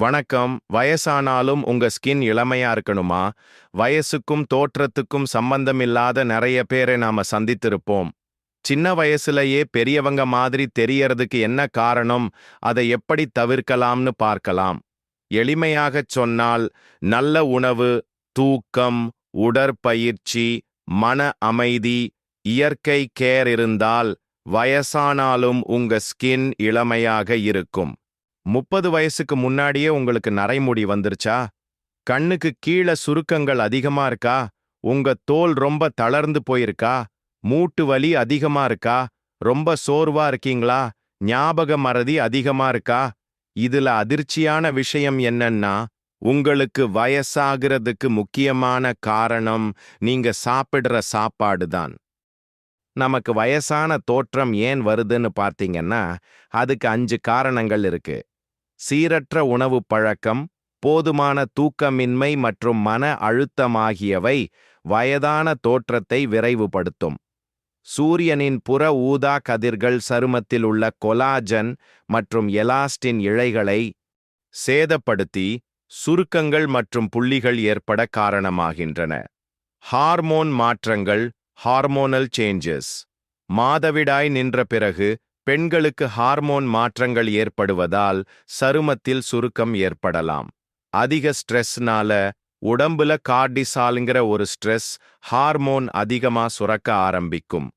வணக்கம். வயசானாலும் உங்க ஸ்கின் இளமையா இருக்கணுமா? வயசுக்கும் தோற்றத்துக்கும் சம்பந்தமில்லாத நிறைய பேரை நாம சந்தித்திருப்போம். சின்ன வயசுலயே பெரியவங்க மாதிரி தெரியறதுக்கு என்ன காரணம்? அதை எப்படி தவிர்க்கலாம்னு பார்க்கலாம். எளிமையாகச் சொன்னால், நல்ல உணவு, தூக்கம், உடற்பயிற்சி, மன அமைதி, இயற்கை கேர் இருந்தால் வயசானாலும் உங்க ஸ்கின் இளமையாக இருக்கும். 30 வயசுக்கு முன்னாடியே உங்களுக்கு நரைமுடி வந்துருச்சா? கண்ணுக்கு கீழ சுருக்கங்கள் அதிகமா இருக்கா? உங்க தோல் ரொம்ப தளர்ந்து போயிருக்கா? மூட்டு வலி அதிகமா இருக்கா? ரொம்ப சோர்வா இருக்கீங்களா? ஞாபக மறதி அதிகமா இருக்கா? இதுல அதிர்ச்சியான விஷயம் என்னன்னா, உங்களுக்கு வயசாகிறதுக்கு முக்கியமான காரணம் நீங்க சாப்பிடுற சாப்பாடு தான். நமக்கு வயசான தோற்றம் ஏன் வருதுன்னு பார்த்தீங்கன்னா, அதுக்கு 5 காரணங்கள் இருக்கு. சீரற்ற உணவு பழக்கம், போதுமான தூக்கமின்மை மற்றும் மன அழுத்தம் ஆகியவை வயதான தோற்றத்தை விரைவுபடுத்தும். சூரியனின் புற ஊதா கதிர்கள் சருமத்தில் உள்ள கொலாஜன் மற்றும் எலாஸ்டின் இழைகளை சேதப்படுத்தி சுருக்கங்கள் மற்றும் புள்ளிகள் ஏற்பட காரணமாகின்றன. ஹார்மோன் மாற்றங்கள், ஹார்மோனல் சேஞ்சஸ். மாதவிடாய் நின்ற பிறகு பெண்களுக்கு ஹார்மோன் மாற்றங்கள் ஏற்படுவதால் சருமத்தில் சுருக்கம் ஏற்படலாம். அதிக ஸ்ட்ரெஸ்னால உடம்புல கார்டிசால்ங்கிற ஒரு ஸ்ட்ரெஸ் ஹார்மோன் அதிகமா சுரக்க ஆரம்பிக்கும்.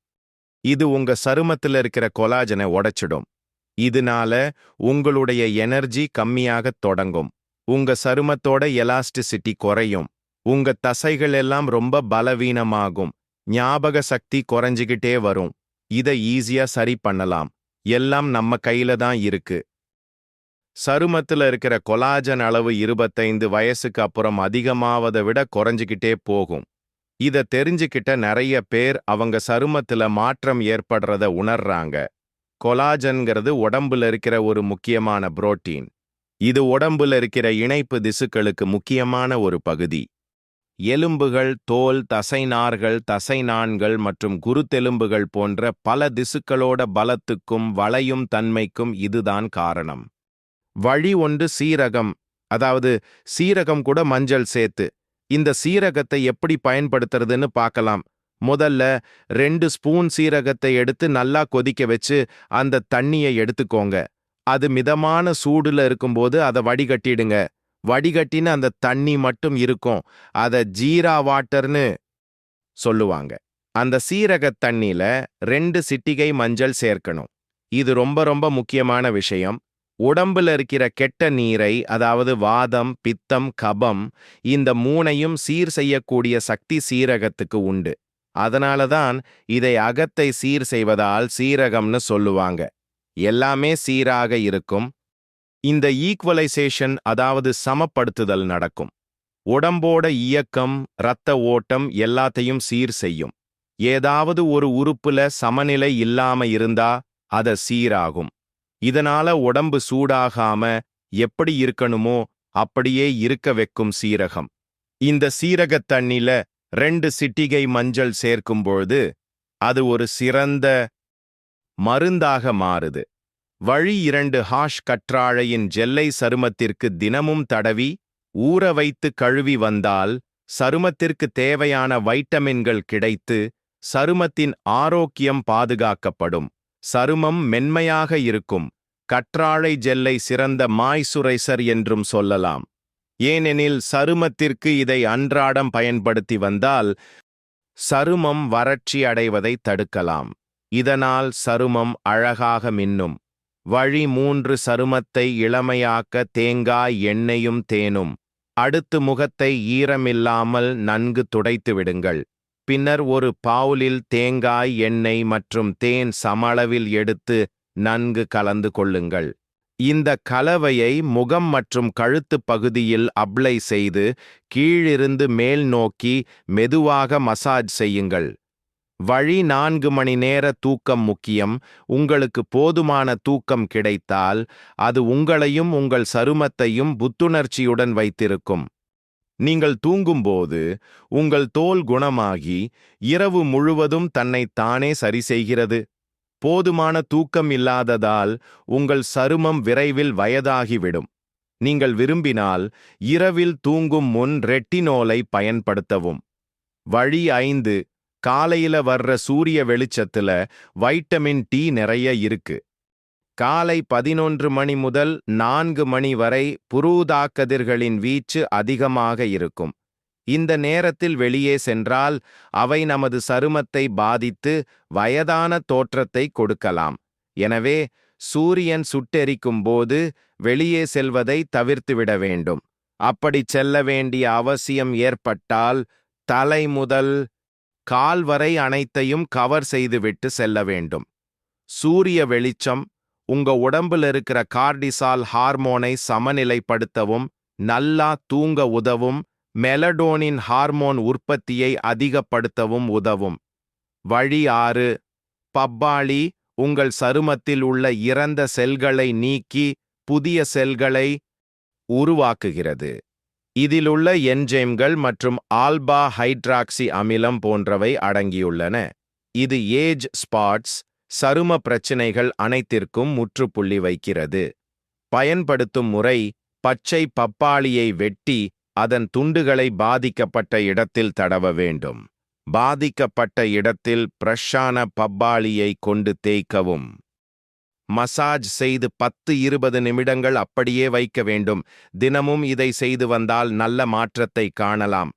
இது உங்க சருமத்துல இருக்கிற கொலாஜனை உடைச்சிடும். இதனால உங்களுடைய எனர்ஜி கம்மியாகத் தொடங்கும். உங்க சருமத்தோட எலாஸ்டிசிட்டி குறையும். உங்க தசைகள் எல்லாம் ரொம்ப பலவீனமாகும். ஞாபக சக்தி குறைஞ்சிக்கிட்டே வரும். இதை ஈஸியா சரி பண்ணலாம். எல்லாம் நம்ம கையில தான் இருக்கு. சருமத்துல இருக்கிற கொலாஜன் அளவு 25 வயசுக்கு அப்புறம் அதிகமாவதை விட குறைஞ்சிக்கிட்டே போகும். இத தெரிஞ்சுக்கிட்ட நிறைய பேர் அவங்க சருமத்துல மாற்றம் ஏற்படுறத உணர்றாங்க. கொலாஜன்கிறது உடம்புல இருக்கிற ஒரு முக்கியமான புரோட்டீன். இது உடம்புல இருக்கிற இணைப்பு திசுக்களுக்கு முக்கியமான ஒரு பகுதி. எலும்புகள், தோல், தசைநார்கள், தசைநாண்கள் மற்றும் குருத்தெலும்புகள் போன்ற பல திசுக்களோட பலத்துக்கும் வளையும் தன்மைக்கும் இதுதான் காரணம். வழி ஒன்று சீரகம், அதாவது சீரகம் கூட மஞ்சள் சேர்த்து. இந்த சீரகத்தை எப்படி பயன்படுத்துறதுன்னு பார்க்கலாம். முதல்ல 2 ஸ்பூன் சீரகத்தை எடுத்து நல்லா கொதிக்க வச்சு அந்த தண்ணியை எடுத்துக்கோங்க. அது மிதமான சூடுல இருக்கும்போது அதை வடிகட்டிடுங்க. வடிகட்டின அந்த தண்ணி மட்டும் இருக்கும். அத ஜீரா வாட்டர்னு சொல்லுவாங்க. அந்த சீரக தண்ணில 2 சிட்டிகை மஞ்சள் சேர்க்கணும். இது ரொம்ப ரொம்ப முக்கியமான விஷயம். உடம்புல இருக்கிற கெட்ட நீரை, அதாவது வாதம், பித்தம், கபம், இந்த 3ஐயும் சீர் செய்யக்கூடிய சக்தி சீரகத்துக்கு உண்டு. அதனாலதான் இதை அகத்தை சீர் செய்வதால் சீரகம்னு சொல்லுவாங்க. எல்லாமே சீராக இருக்கும். இந்த ஈக்குவலைசேஷன், அதாவது சமப்படுத்துதல் நடக்கும். உடம்போட இயக்கம், இரத்த ஓட்டம் எல்லாத்தையும் சீர் செய்யும். ஏதாவது ஒரு உறுப்புல சமநிலை இல்லாம இருந்தா அத சீராகும். இதனால உடம்பு சூடாகாம எப்படி இருக்கணுமோ அப்படியே இருக்க வைக்கும் சீரகம். இந்த சீரகத் தண்ணில 2 சிட்டிகை மஞ்சள் சேர்க்கும்பொழுது அது ஒரு சிறந்த மருந்தாக மாறுது. வழி 2 ஹாஷ் கற்றாழையின் ஜெல்லை சருமத்திற்கு தினமும் தடவி ஊற வைத்து கழுவி வந்தால் சருமத்திற்கு தேவையான வைட்டமின்கள் கிடைத்து சருமத்தின் ஆரோக்கியம் பாதுகாக்கப்படும். சருமம் மென்மையாக இருக்கும். கற்றாழை ஜெல்லை சிறந்த மாய்சுரைசர் என்றும் சொல்லலாம். ஏனெனில் சருமத்திற்கு இதை அன்றாடம் பயன்படுத்தி வந்தால் சருமம் வறட்சி அடைவதை தடுக்கலாம். இதனால் சருமம் அழகாக மின்னும். வழி 3 சருமத்தை இளமையாக்க தேங்காய் எண்ணெயும் தேனும். அடுத்து முகத்தை ஈரமில்லாமல் நன்கு துடைத்து விடுங்கள். பின்னர் ஒரு பவுலில் தேங்காய் எண்ணெய் மற்றும் தேன் சமளவில் எடுத்து நன்கு கலந்து கொள்ளுங்கள். இந்த கலவையை முகம் மற்றும் கழுத்து பகுதியில் அப்ளை செய்து கீழிருந்து மேல் நோக்கி மெதுவாக மசாஜ் செய்யுங்கள். வழி 4 மணி நேர தூக்கம் முக்கியம். உங்களுக்கு போதுமான தூக்கம் கிடைத்தால் அது உங்களையும் உங்கள் சருமத்தையும் புத்துணர்ச்சியுடன் வைத்திருக்கும். நீங்கள் தூங்கும்போது உங்கள் தோல் குணமாகி இரவு முழுவதும் தன்னை தானே சரி செய்கிறது. போதுமான தூக்கம் இல்லாததால் உங்கள் சருமம் விரைவில் வயதாகிவிடும். நீங்கள் விரும்பினால் இரவில் தூங்கும் முன் ரெட்டினோலை பயன்படுத்தவும். வழி 5. காலையில வர்ற சூரிய வெளிச்சத்துல வைட்டமின் டி நிறைய இருக்கு. காலை 11 மணி முதல் 4 மணி வரை புறூதாக்கதிர்களின் வீச்சு அதிகமாக இருக்கும். இந்த நேரத்தில் வெளியே சென்றால் அவை நமது சருமத்தை பாதித்து வயதான தோற்றத்தை கொடுக்கலாம். எனவே சூரியன் சுட்டெரிக்கும் போது வெளியே செல்வதை தவிர்த்துவிட வேண்டும். அப்படிச் செல்ல வேண்டிய அவசியம் ஏற்பட்டால் தலை முதல் கால் வரை அனைத்தையும் கவர் செய்துவிட்டு செல்ல வேண்டும். சூரிய வெளிச்சம் உங்க உடம்புல இருக்கிற கார்டிசால் ஹார்மோனை சமநிலைப்படுத்தவும் நல்லா தூங்க உதவும். மெலடோனின் ஹார்மோன் உற்பத்தியை அதிகப்படுத்தவும் உதவும். வழி 6. பப்பாளி உங்கள் சருமத்தில் உள்ள இறந்த செல்களை நீக்கி புதிய செல்களை உருவாக்குகிறது. இதிலுள்ள என்சைம்கள் மற்றும் ஆல்பா ஹைட்ராக்சி அமிலம் போன்றவை அடங்கியுள்ளன. இது ஏஜ் ஸ்பாட்ஸ், சரும பிரச்சினைகள் அனைத்திற்கும் முற்றுப்புள்ளி வைக்கிறது. பயன்படுத்தும் முறை: பச்சை பப்பாளியை வெட்டி அதன் துண்டுகளை பாதிக்கப்பட்ட இடத்தில் தடவ வேண்டும். பாதிக்கப்பட்ட இடத்தில் பிரஷ்ஷான பப்பாளியை கொண்டு தேய்க்கவும். மசாஜ் செய்து 10-20 நிமிடங்கள் அப்படியே வைக்க வேண்டும். தினமும் இதை செய்து வந்தால் நல்ல மாற்றத்தை காணலாம்.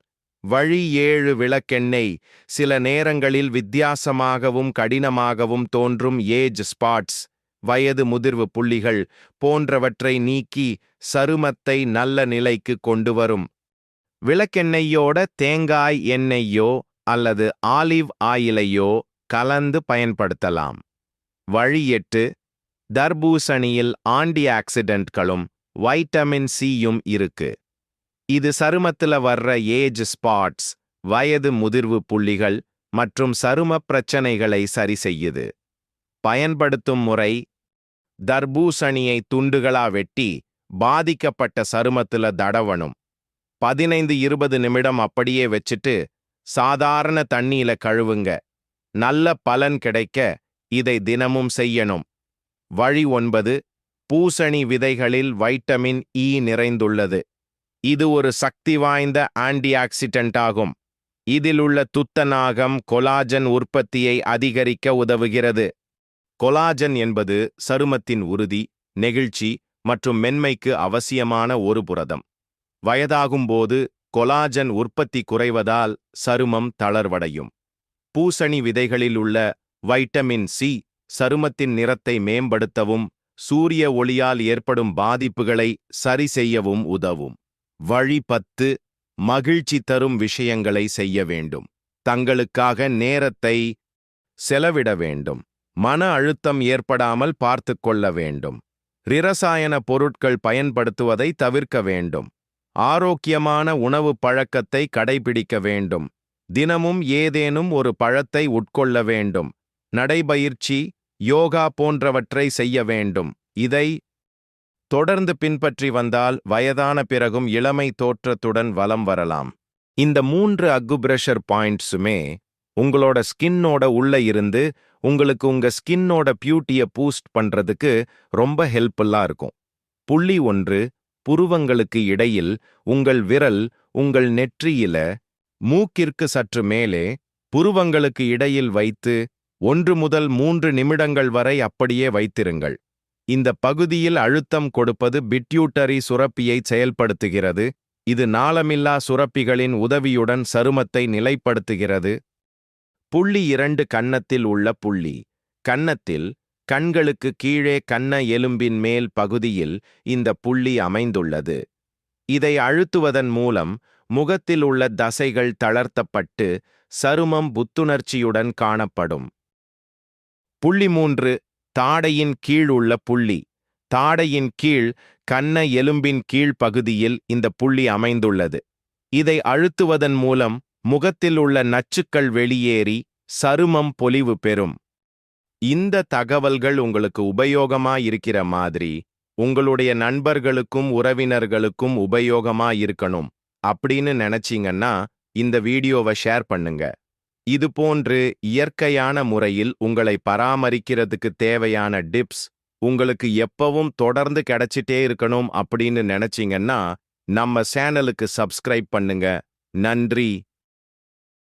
வழி 7. விளக்கெண்ணெய் சில நேரங்களில் வித்தியாசமாகவும் கடினமாகவும் தோன்றும் ஏஜ் ஸ்பாட்ஸ், வயது முதிர்வு புள்ளிகள் போன்றவற்றை நீக்கி சருமத்தை நல்ல நிலைக்கு கொண்டு வரும். விளக்கெண்ணெயோட தேங்காய் எண்ணெய்யோ அல்லது ஆலிவ் ஆயிலையோ கலந்து பயன்படுத்தலாம். வழி 8. தர்பூசணியில் ஆன்டி ஆக்சிடென்ட்களும் வைட்டமின் சியும் இருக்கு. இது சருமத்துல வர்ற ஏஜ் ஸ்பாட்ஸ், வயது முதிர்வு புள்ளிகள் மற்றும் சரும பிரச்சனைகளை சரி செய்யுது. பயன்படுத்தும் முறை: தர்பூசணியை துண்டுகளா வெட்டி பாதிக்கப்பட்ட சருமத்துல தடவணும். 15-20 நிமிடம் அப்படியே வச்சுட்டு சாதாரண தண்ணியில கழுவுங்க. நல்ல பலன் கிடைக்க இதை தினமும் செய்யணும். வழி 9. பூசணி விதைகளில் வைட்டமின் இ நிறைந்துள்ளது. இது ஒரு சக்தி வாய்ந்த ஆன்டி ஆக்சிடென்ட் ஆகும். இதிலுள்ள துத்தநாகம் கொலாஜன் உற்பத்தியை அதிகரிக்க உதவுகிறது. கொலாஜன் என்பது சருமத்தின் உறுதி, நெகிழ்ச்சி மற்றும் மென்மைக்கு அவசியமான ஒரு புரதம். வயதாகும்போது கொலாஜன் உற்பத்தி குறைவதால் சருமம் தளர்வடையும். பூசணி விதைகளில் உள்ள வைட்டமின் சி சருமத்தின் நிறத்தை மேம்படுத்தவும் சூரிய ஒளியால் ஏற்படும் பாதிப்புகளை சரி செய்யவும் உதவும். வழி 10. மகிழ்ச்சி தரும் விஷயங்களை செய்ய வேண்டும். தங்களுக்காக நேரத்தை செலவிட வேண்டும். மன அழுத்தம் ஏற்படாமல் பார்த்து கொள்ள வேண்டும். இரசாயன பொருட்கள் பயன்படுத்துவதை தவிர்க்க வேண்டும். ஆரோக்கியமான உணவு பழக்கத்தை கடைபிடிக்க வேண்டும். தினமும் ஏதேனும் ஒரு பழத்தை உட்கொள்ள வேண்டும். நடைபயிற்சி, யோகா போன்றவற்றை செய்ய வேண்டும். இதை தொடர்ந்து பின்பற்றி வந்தால் வயதான பிறகும் இளமை தோற்றத்துடன் வலம் வரலாம். இந்த 3 அக்குப்ரெஷர் பாயிண்ட்ஸுமே உங்களோட ஸ்கின்னோட உள்ள இருந்து உங்களுக்கு உங்க ஸ்கின்னோட பியூட்டியை பூஸ்ட் பண்றதுக்கு ரொம்ப ஹெல்ப்ஃபுல்லா இருக்கும். புள்ளி 1. புருவங்களுக்கு இடையில் உங்கள் விரல் உங்கள் நெற்றியில மூக்கிற்கு சற்று மேலே புருவங்களுக்கு இடையில் வைத்து 1 முதல் 3 நிமிடங்கள் வரை அப்படியே வைத்திருங்கள். இந்த பகுதியில் அழுத்தம் கொடுப்பது பிட்யூட்டரி சுரப்பியை செயல்படுத்துகிறது. இது நாளமில்லா சுரப்பிகளின் உதவியுடன் சருமத்தை நிலைப்படுத்துகிறது. புள்ளி 2. கன்னத்தில் உள்ள புள்ளி. கன்னத்தில் கண்களுக்கு கீழே கன்ன எலும்பின் மேல் பகுதியில் இந்த புள்ளி அமைந்துள்ளது. இதை அழுத்துவதன் மூலம் முகத்தில் உள்ள தசைகள் தளர்த்தப்பட்டு சருமம் புத்துணர்ச்சியுடன் காணப்படும். புள்ளி 3. தாடையின் கீழ் உள்ள புள்ளி. தாடையின் கீழ் கன்ன எலும்பின் கீழ் பகுதியில் இந்த புள்ளி அமைந்துள்ளது. இதை அழுத்துவதன் மூலம் முகத்தில் உள்ள நச்சுக்கள் வெளியேறி சருமம் பொலிவு பெறும். இந்த தகவல்கள் உங்களுக்கு உபயோகமா இருக்கிற மாதிரி உங்களுடைய நண்பர்களுக்கும் உறவினர்களுக்கும் உபயோகமா இருக்கணும் அப்படின்னு நினைச்சீங்கன்னா இந்த வீடியோவை ஷேர் பண்ணுங்க. இது போன்று இயற்கையான முறையில் உங்களை பராமரிக்கிறதுக்கு தேவையான டிப்ஸ் உங்களுக்கு எப்பவும் தொடர்ந்து கிடைச்சிட்டே இருக்கணும் அப்படின்னு நினைச்சீங்கன்னா நம்ம சேனலுக்கு சப்ஸ்கிரைப் பண்ணுங்க. நன்றி.